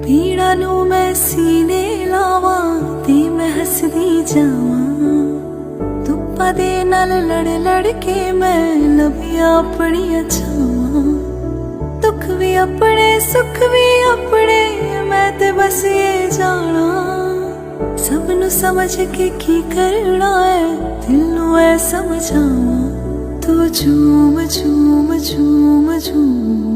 ਪੀੜਾ ਨੂੰ ਮੈਂ ਸੀਨੇ ਲਾਵਾਂ ਤੇ ਮੈਂ ਹੱਸਦੀ ਜਾਵਾਂ। ਧੁੱਪਾਂ ਦੇ ਨਾਲ ਲੜ ਲੜ ਕੇ ਮੈਂ ਲੱਭੀਆਂ ਆਪਣੀਆਂ ਛਾਵਾਂ। ਦੁੱਖ ਵੀ ਆਪਣੇ ਸੁੱਖ ਵੀ ਆਪਣੇ, ਮੈਂ ਤੇ ਬਸ ਇਹ ਜਾਣਾ ਸਭ ਨੂੰ ਸਮਝ ਕੇ ਕੀ ਕਰਨਾ ਹੈ, ਦਿਲ ਨੂੰ ਐ ਸਮਝਾਵਾਂ। ਤੂੰ ਝੂਮ ਝੂਮ ਝੂਮ ਝੂਮ